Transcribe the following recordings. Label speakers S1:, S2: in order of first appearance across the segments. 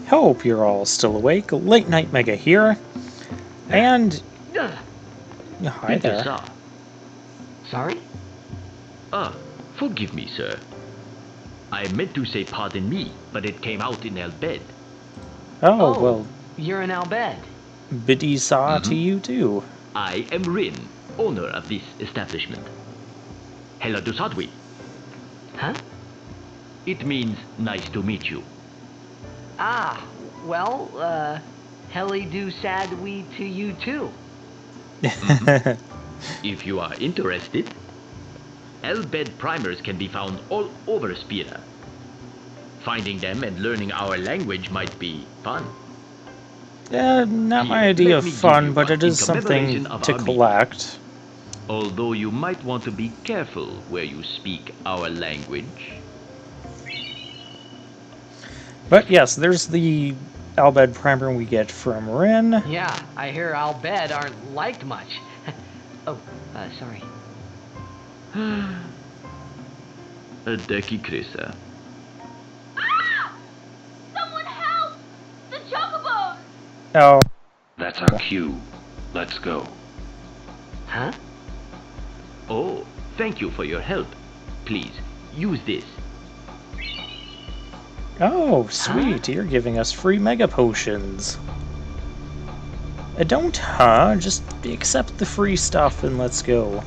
S1: Hope you're all still awake. Late Night Mega here. And... hi there.
S2: Sorry?
S3: Forgive me, sir. I meant to say pardon me, but it came out in El Bed.
S1: Oh, well,
S2: You're in Albed.
S1: biddy saw to you too.
S3: I am Rin, owner of this establishment. Hela du Sadwi.
S2: Huh?
S3: It means nice to meet you.
S2: Helly do sad we to you too.
S3: If you are interested, El Bed primers can be found all over Spira. Finding them and learning our language might be fun.
S1: Not my idea of fun, but it is something to collect.
S3: Although you might want to be careful where you speak our language.
S1: But yes, there's the Albed primer we get from Rin.
S2: Yeah, I hear Albed aren't liked much. Sorry.
S3: Deki Krisa.
S4: Someone help! The Chocobos!
S1: Oh.
S5: That's our cue. Let's go.
S2: Huh?
S3: Oh, thank you for your help. Please, use this.
S1: Oh, sweet. You're giving us free mega potions. Don't, just accept the free stuff and let's go.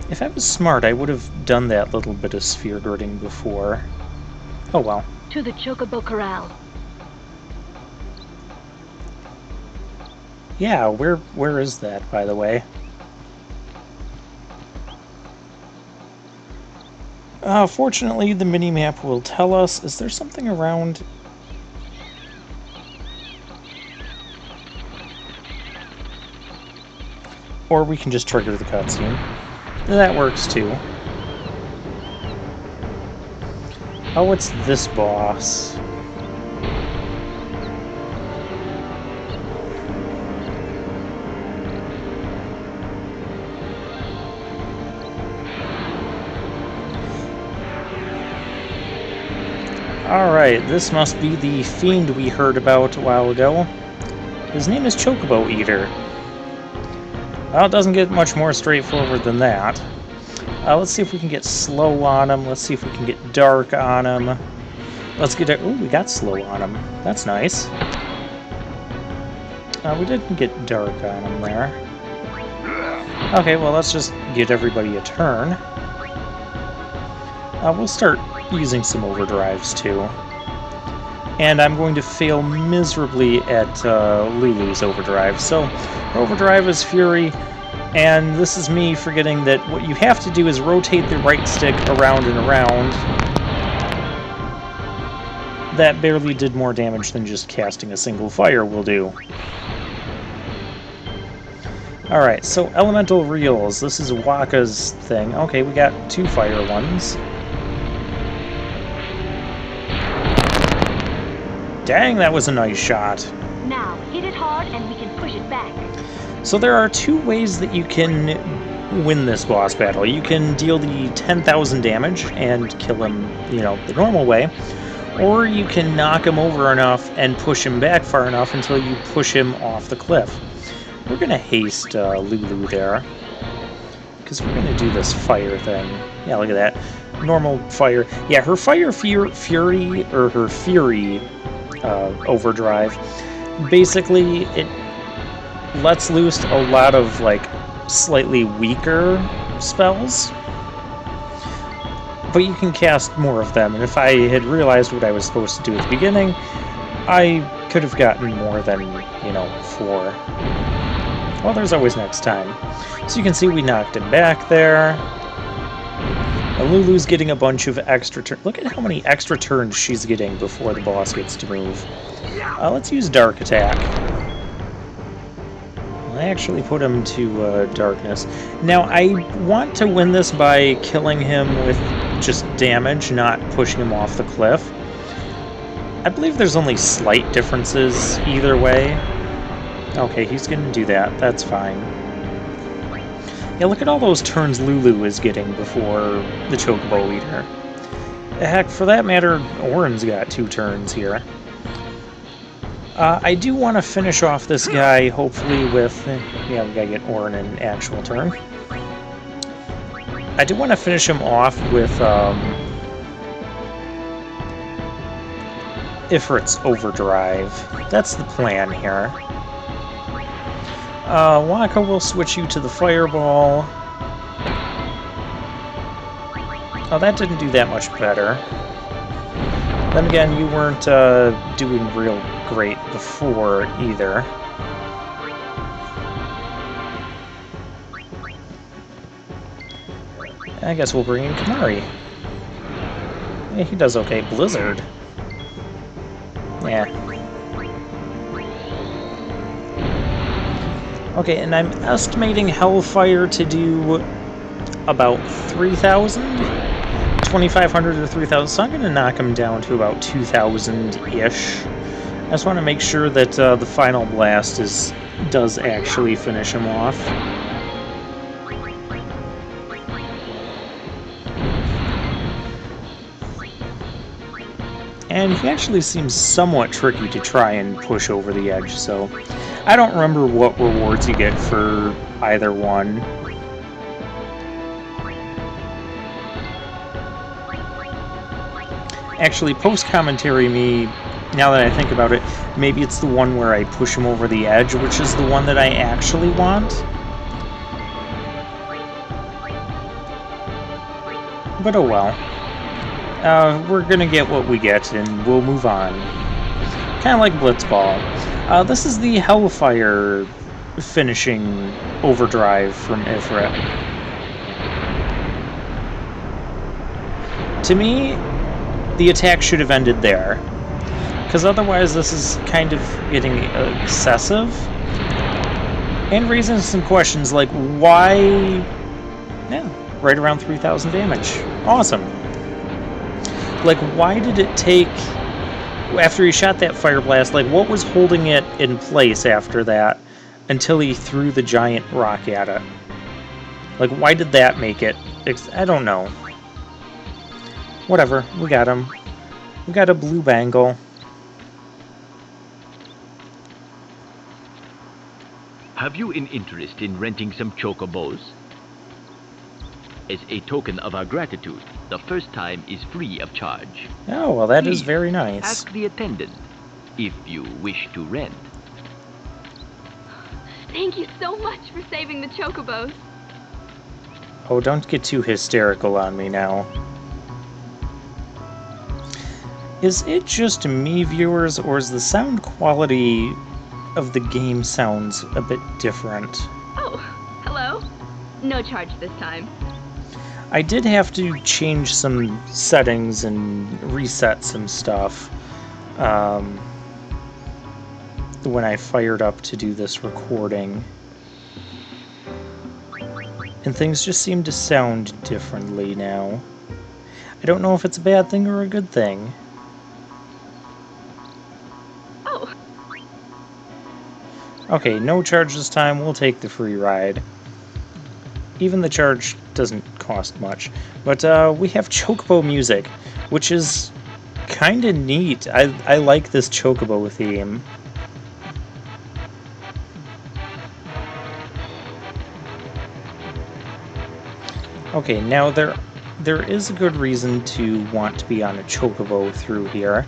S1: If I was smart, I would have done that little bit of sphere girding before. Oh well.
S4: To the Chocobo Corral.
S1: Yeah, where is that, by the way? Fortunately, the mini-map will tell us. Is there something around? Or we can just trigger the cutscene. That works too. Oh, what's this boss? Alright, this must be the fiend we heard about a while ago. His name is Chocobo Eater. Well, it doesn't get much more straightforward than that. Let's see if we can get slow on him. Let's see if we can get dark on him. Let's get it. Ooh, we got slow on him. That's nice. We didn't get dark on him there. Okay, well, let's just get everybody a turn. We'll start using some overdrives too. And I'm going to fail miserably at Lulu's overdrive. So, overdrive is Fury, and this is me forgetting that what you have to do is rotate the right stick around and around. That barely did more damage than just casting a single fire will do. Alright, so Elemental Reels. This is Waka's thing. Okay, we got 2 fire ones. Dang, that was a nice shot.
S4: Now, hit it hard and we can push it back.
S1: So there are 2 ways that you can win this boss battle. You can deal the 10,000 damage and kill him, you know, the normal way. Or you can knock him over enough and push him back far enough until you push him off the cliff. We're going to haste Lulu there, because we're going to do this fire thing. Yeah, look at that. Normal fire. Yeah, her fire fury, or her fury overdrive, basically it lets loose a lot of, like, slightly weaker spells. But you can cast more of them, and if I had realized what I was supposed to do at the beginning, I could have gotten more than, you know, 4. Well, there's always next time. So you can see we knocked him back there. Lulu's getting a bunch of extra turns. Look at how many extra turns she's getting before the boss gets to move. Let's use Dark Attack. I actually put him to Darkness. Now, I want to win this by killing him with just damage, not pushing him off the cliff. I believe there's only slight differences either way. Okay, he's going to do that. That's fine. Yeah, look at all those turns Lulu is getting before the Chocobo Eater. Heck, for that matter, Orin's got 2 turns here. I do want to finish off this guy, hopefully with... yeah, we gotta get Orin in actual turn. I do want to finish him off with Ifrit's Overdrive. That's the plan here. Waka will switch you to the Fireball. Oh, that didn't do that much better. Then again, you weren't doing real great before either. I guess we'll bring in Kamari. Yeah, he does okay. Blizzard. Yeah. Okay, and I'm estimating Hellfire to do about 3,000? 2,500 or 3,000, so I'm going to knock him down to about 2,000-ish. I just want to make sure that the final blast does actually finish him off. And he actually seems somewhat tricky to try and push over the edge, so I don't remember what rewards you get for either one. Actually, post-commentary me, now that I think about it, maybe it's the one where I push him over the edge, which is the one that I actually want. But oh well. We're gonna get what we get, and we'll move on. Kind of like Blitzball. This is the Hellfire finishing Overdrive from Ifrit. To me, the attack should have ended there, because otherwise this is kind of getting excessive, and raising some questions like why... yeah, right around 3,000 damage. Awesome. Like, why did it take... after he shot that Fire Blast, like, what was holding it in place after that until he threw the giant rock at it? Like, why did that make it... I don't know. Whatever, we got him. We got a blue bangle.
S3: Have you an interest in renting some Chocobos? As a token of our gratitude, the first time is free of charge.
S1: Oh, well, that is
S3: Please,
S1: very nice.
S3: Ask the attendant if you wish to rent.
S4: Thank you so much for saving the Chocobos.
S1: Oh, don't get too hysterical on me now. Is it just me, viewers, or is the sound quality of the game sounds a bit different?
S4: Oh, hello. No charge this time.
S1: I did have to change some settings and reset some stuff when I fired up to do this recording. And things just seem to sound differently now. I don't know if it's a bad thing or a good thing.
S4: Oh.
S1: Okay, no charge this time. We'll take the free ride. Even the charge doesn't cost much. But we have Chocobo music, which is kind of neat. I like this Chocobo theme. Okay, now there is a good reason to want to be on a Chocobo through here.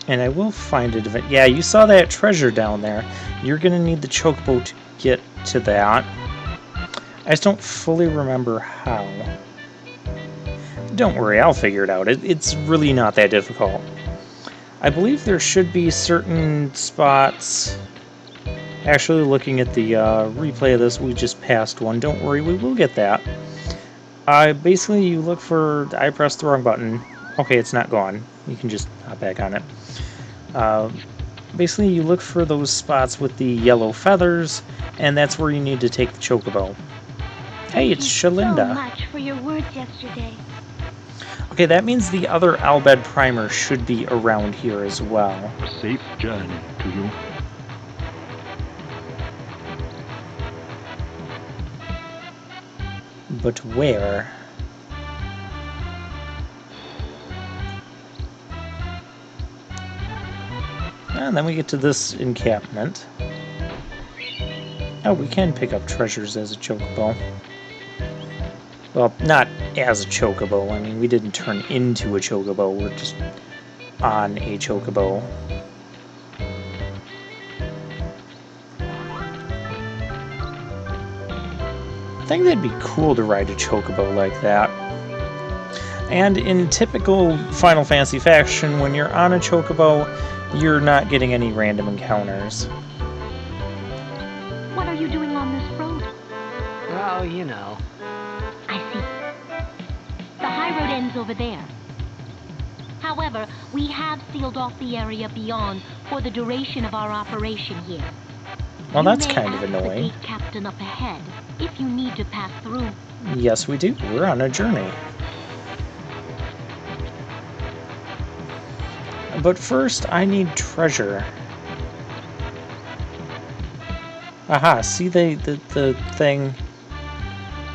S1: And I will find it. Yeah, you saw that treasure down there. You're going to need the Chocobo to get to that. I just don't fully remember how. Don't worry, I'll figure it out. It's really not that difficult. I believe there should be certain spots... Actually, looking at the replay of this, we just passed one. Don't worry, we will get that. Basically, you look for... I pressed the wrong button. Okay, it's not gone. You can just hop back on it. Basically, you look for those spots with the yellow feathers, and that's where you need to take the Chocobo. Hey, it's Shalinda.
S4: Thank you so much for your words yesterday.
S1: Okay, that means the other Albed Primer should be around here as well.
S5: A safe journey to you.
S1: But where? And then we get to this encampment. Oh, we can pick up treasures as a chocobo. Well, not as a chocobo. I mean, we didn't turn into a chocobo. We're just on a chocobo. I think that'd be cool to ride a chocobo like that. And in typical Final Fantasy fashion, when you're on a chocobo, you're not getting any random encounters.
S6: What are you doing on this road?
S2: Oh, you know.
S6: I see. The high road ends over there. However, we have sealed off the area beyond for the duration of our operation here.
S1: Well, that's
S6: You may
S1: kind of
S6: ask
S1: annoying.
S6: The gate captain up ahead if you need to pass through.
S1: Yes, we do. We're on a journey. But first, I need treasure. Aha, see the thing?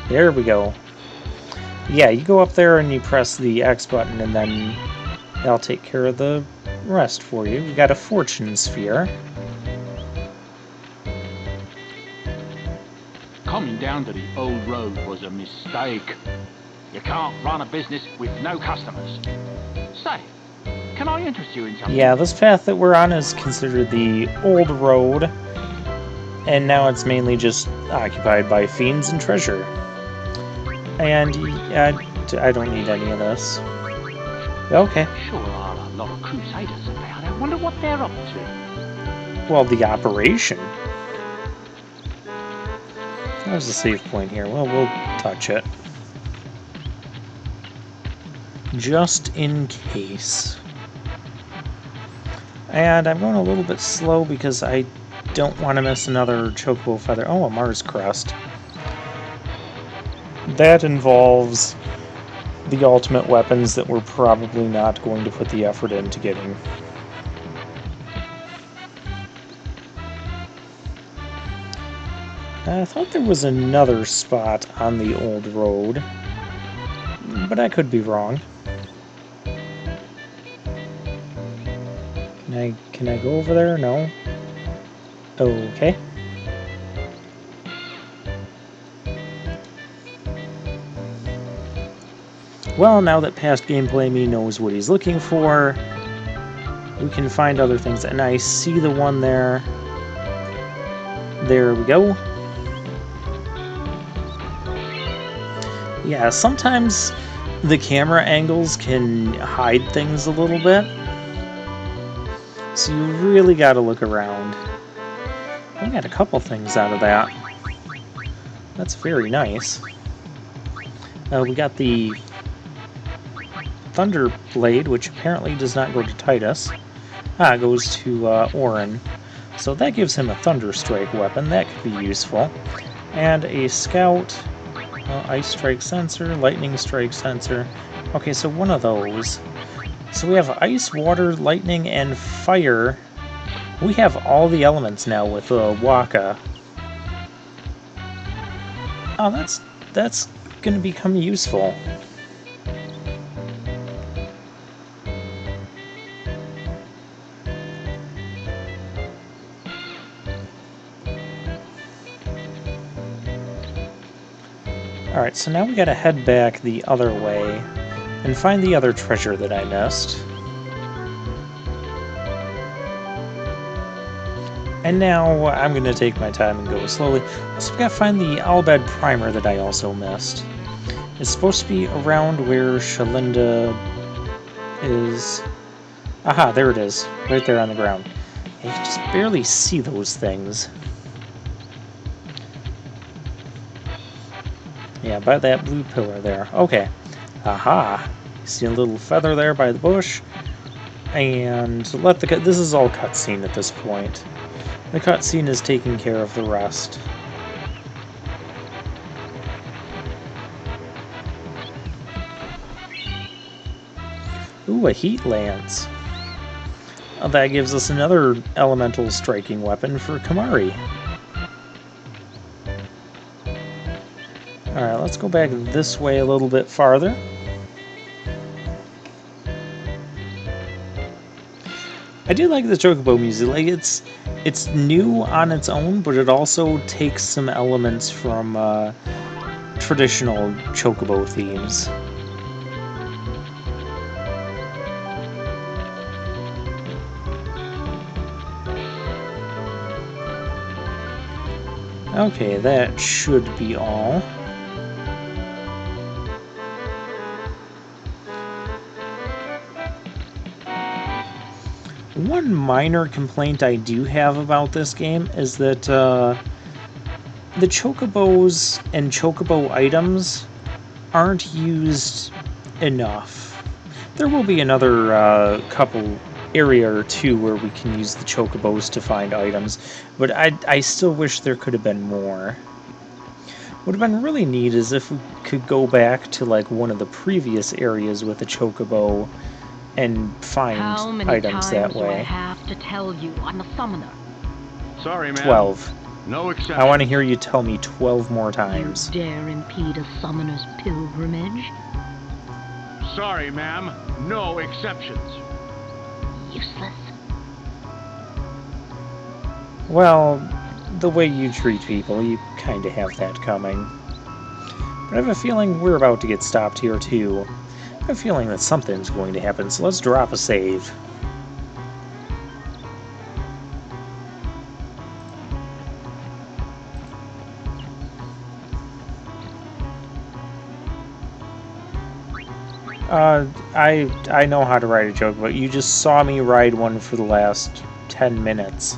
S1: There we go. Yeah, you go up there and you press the X button and then that'll take care of the rest for you. We got a fortune sphere.
S5: Coming down to the old road was a mistake. You can't run a business with no customers. Say, can I interest you in something?
S1: Yeah, this path that we're on is considered the old road, and now it's mainly just occupied by fiends and treasure. And I don't need any of this. Okay.
S5: Sure are a lot of crusaders about. I wonder what they're up to.
S1: Well, the operation. There's a save point here. Well, we'll touch it. Just in case. And I'm going a little bit slow because I don't want to miss another chocobo feather. Oh, a Mars crest. That involves the ultimate weapons that we're probably not going to put the effort into getting. I thought there was another spot on the old road, but I could be wrong. Can I go over there? No. Okay. Well, now that past gameplay me knows what he's looking for, we can find other things. And I see the one there. There we go. Yeah, sometimes the camera angles can hide things a little bit. So you really gotta look around. We got a couple things out of that. That's very nice. We got the Thunder Blade, which apparently does not go to Titus. It goes to Orin. So that gives him a Thunder Strike weapon. That could be useful. And a Scout, Ice Strike Sensor, Lightning Strike Sensor. Okay, so one of those. So we have Ice, Water, Lightning, and Fire. We have all the elements now with Waka. Oh, that's going to become useful. Alright, so now we gotta head back the other way and find the other treasure that I missed. And now I'm gonna take my time and go slowly. So we gotta find the Albed primer that I also missed. It's supposed to be around where Shalinda is. Aha, there it is. Right there on the ground. You can just barely see those things. Yeah, by that blue pillar there. Okay. Aha. You see a little feather there by the bush. And let the this is all cutscene at this point. The cutscene is taking care of the rest. Ooh, a heat lance. That gives us another elemental striking weapon for Kamari. Alright, let's go back this way a little bit farther. I do like the Chocobo music. Like it's new on its own, but it also takes some elements from traditional Chocobo themes. Okay, that should be all. One minor complaint I do have about this game is that the Chocobos and Chocobo items aren't used enough. There will be another couple area or two where we can use the Chocobos to find items, but I still wish there could have been more. What would have been really neat is if we could go back to like one of the previous areas with the Chocobo and find
S6: How many
S1: items that
S6: times do I
S1: way.
S6: have to tell you I'm a summoner?
S5: Sorry, ma'am.
S1: 12.
S5: No exception.
S1: I want to hear you tell me 12 more times.
S6: You dare impede a summoner's pilgrimage?
S5: Sorry, ma'am. No exceptions.
S6: Useless.
S1: Well, the way you treat people, you kind of have that coming. But I have a feeling we're about to get stopped here, too. I have a feeling that something's going to happen, so let's drop a save. I know how to ride a joke, but you just saw me ride one for the last 10 minutes.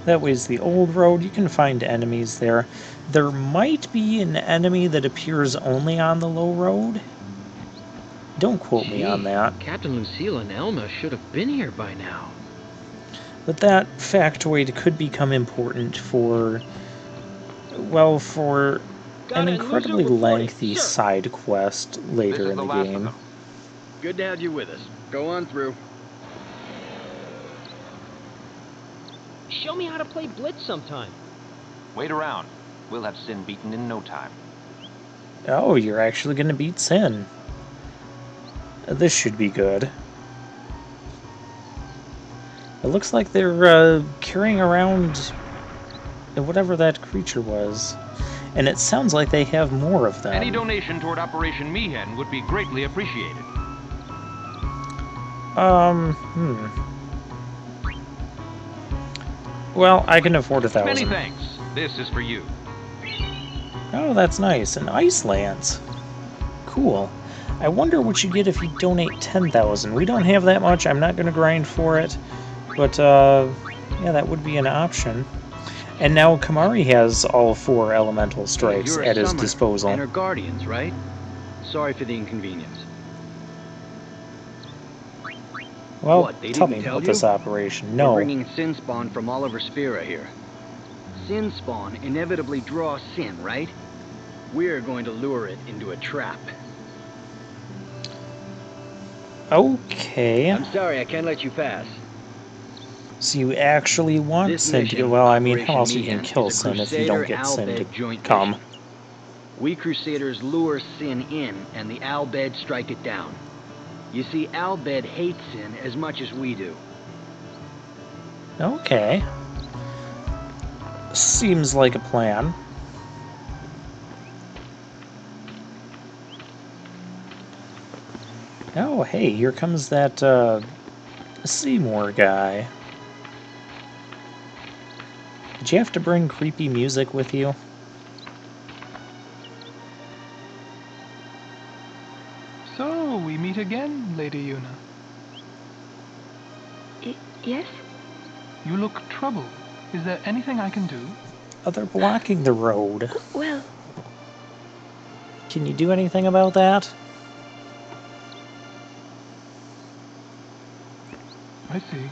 S1: That way's the old road. You can find enemies there. There might be an enemy that appears only on the low road. Don't quote me on that.
S2: Captain Lucille and Elma should have been here by now.
S1: But that factoid could become important for, well, for an incredibly lengthy side quest later in the game.
S7: Good to have you with us. Go on through.
S2: Show me how to play Blitz sometime.
S8: Wait around. We'll have Sin beaten in no time.
S1: Oh, you're actually going to beat Sin. This should be good. It looks like they're carrying around whatever that creature was. And it sounds like they have more of them.
S8: Any donation toward Operation Meehan would be greatly appreciated.
S1: Well, I can afford 1,000.
S8: Many thanks. This is for you.
S1: Oh, that's nice. An ice lance. Cool. I wonder what you get if you donate 10,000. We don't have that much. I'm not going to grind for it. But, yeah, that would be an option. And now Kamari has all 4 elemental strikes at his disposal.
S7: And her guardians, right? Sorry for the inconvenience.
S1: Well,
S7: What, they
S1: tell
S7: didn't
S1: me
S7: tell
S1: about
S7: you?
S1: this operation.
S7: We're
S1: No.
S7: bringing Sin Spawn from Oliver Spira here. Sin Spawn inevitably draws Sin, right? We're going to lure it into a trap.
S1: Okay.
S7: I'm sorry, I can't let you pass.
S1: So you actually want
S7: This
S1: Sin to
S7: mission,
S1: go... Well, I mean,
S7: Operation
S1: how else you can
S7: Meehan,
S1: kill
S7: is a
S1: Sin if you don't
S7: Crusader
S1: get Sin
S7: Al-Bhed
S1: to
S7: joint
S1: come?
S7: mission. We Crusaders lure Sin in, and the Al-Bhed strike it down. You see, Al-Bhed hates Sin as much as we do.
S1: Okay. Seems like a plan. Oh, hey, here comes that, Seymour guy. Did you have to bring creepy music with you?
S9: So, we meet again, Lady Yuna.
S4: Yes?
S9: You look troubled. Is there anything I can do?
S1: Oh, they're blocking the road.
S4: Well,
S1: Can you do anything about that?
S9: I see.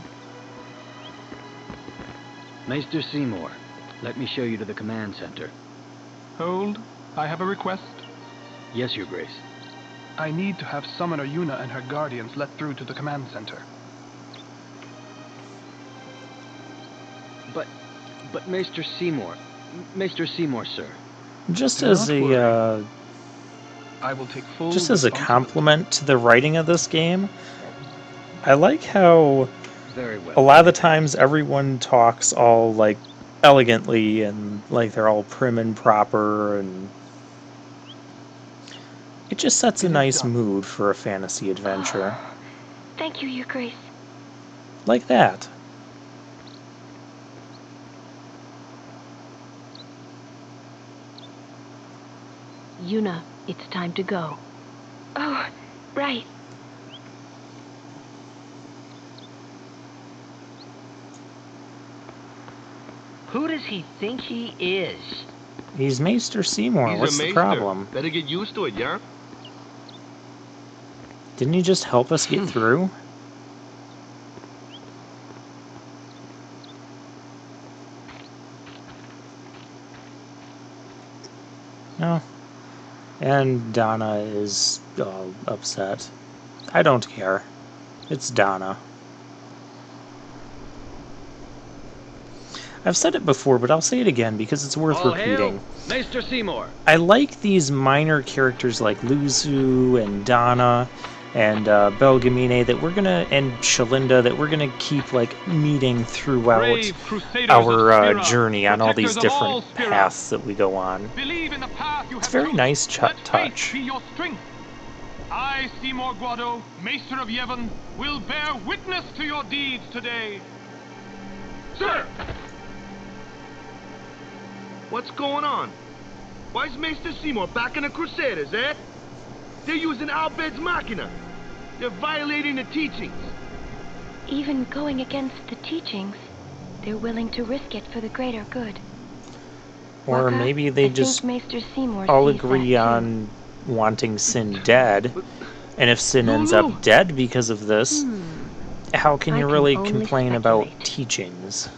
S7: Maester Seymour, let me show you to the command center.
S9: Hold. I have a request.
S7: Yes, Your Grace.
S9: I need to have Summoner Yuna and her guardians let through to the command center.
S7: But Maester Seymour... Maester Seymour, sir.
S1: Just
S9: Do
S1: as
S9: not
S1: a,
S9: worry. I will take full
S1: just as a
S9: responsibility.
S1: compliment to the writing of this game, I like how
S7: Very well.
S1: a lot of the times everyone talks all, like, elegantly and, like, they're all prim and proper, and it just sets a nice mood for a fantasy adventure.
S6: Thank you, Your Grace.
S1: Like that.
S6: Yuna, it's time to go. Oh, right.
S2: Who does he think he is?
S1: He's Maester Seymour. What's the problem?
S10: Better get used to it, yeah?
S1: Didn't he just help us get through? No. And Donna is upset. I don't care. It's Donna. I've said it before, but I'll say it again because it's worth repeating.
S7: Maester Seymour.
S1: I like these minor characters like Luzu and Donna and Belgamine that we're gonna, and Shalinda, that we're gonna keep like meeting throughout our journey on all these different paths that we go on. It's a very nice touch.
S9: I, Seymour Guado, Maester of Yevon, will bear witness to your deeds today.
S10: Sir! What's going on? Why is Maester Seymour backing the Crusaders, eh? They're using Albed's Machina. They're violating the teachings.
S6: Even going against the teachings, they're willing to risk it for the greater good.
S1: Or
S6: Waka,
S1: maybe they
S6: I
S1: just
S6: think Maester Seymour
S1: all
S6: sees
S1: agree
S6: that too.
S1: on wanting Sin dead. And if Sin ends up dead because of this, how can
S6: I
S1: you
S6: can
S1: really
S6: only
S1: complain about
S6: speculate.
S1: teachings?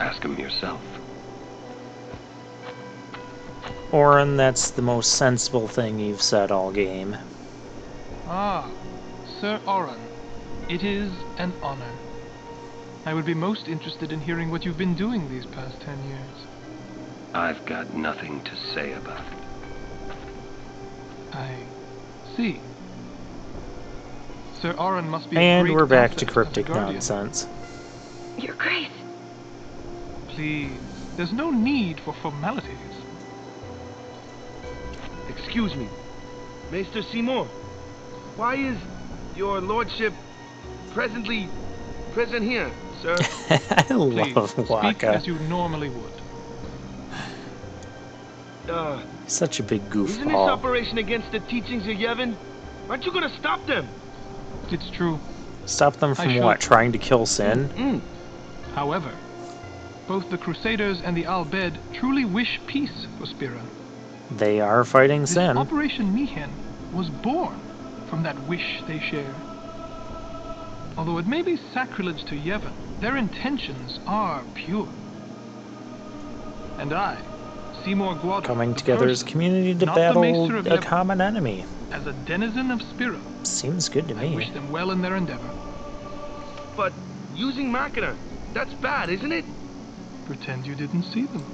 S8: Ask him yourself.
S1: Orin, that's the most sensible thing you've said all game.
S9: Ah, Sir Oren, it is an honor. I would be most interested in hearing what you've been doing these past 10 years.
S8: I've got nothing to say about it.
S9: I see. Sir Oren must be a
S1: And
S9: great
S1: we're back to
S9: asset as a
S1: cryptic
S9: guardian.
S1: nonsense.
S6: Your Grace.
S9: Please, there's no need for formalities.
S10: Excuse me. Maester Seymour, why is your lordship present here, sir?
S1: I
S9: Please,
S1: love
S9: speak
S1: Waka.
S9: as you normally would.
S1: Such a big
S10: Isn't this
S1: goofball.
S10: operation against the teachings of Yevon? Aren't you gonna stop them?
S9: It's true.
S1: Stop them
S9: I
S1: from
S9: should.
S1: what? Trying to kill Sin?
S9: However, both the Crusaders and the Al-Bed truly wish peace for Spira.
S1: They are fighting
S9: This
S1: Sin.
S9: Operation Mihen was born from that wish they share. Although it may be sacrilege to Yevon, their intentions are pure. And I, Seymour Guado,
S1: Coming
S9: the
S1: together as a
S9: person,
S1: community to
S9: not the
S1: battle
S9: Maester of
S1: a
S9: Yevon,
S1: common enemy.
S9: as a denizen of Spira,
S1: Seems good to
S9: I
S1: me.
S9: wish them well in their endeavor.
S10: But using Machina, that's bad, isn't it?
S9: Pretend you didn't see them.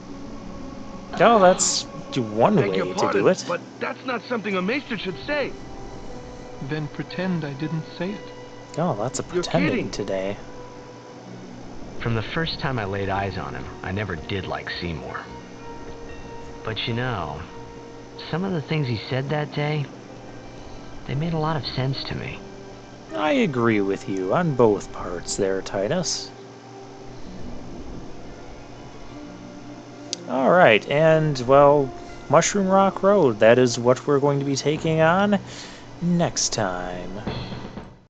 S1: Oh, that's one
S10: Beg
S1: way
S10: your
S1: to
S10: pardon,
S1: do it.
S10: but that's not something a maester should say.
S9: Then pretend I didn't say it.
S1: Oh, that's a
S10: You're
S1: pretending
S10: kidding.
S1: today.
S2: From the first time I laid eyes on him, I never did like Seymour. But you know, some of the things he said that day, they made a lot of sense to me.
S1: I agree with you on both parts there, Titus. Alright, and, well, Mushroom Rock Road, that is what we're going to be taking on next time.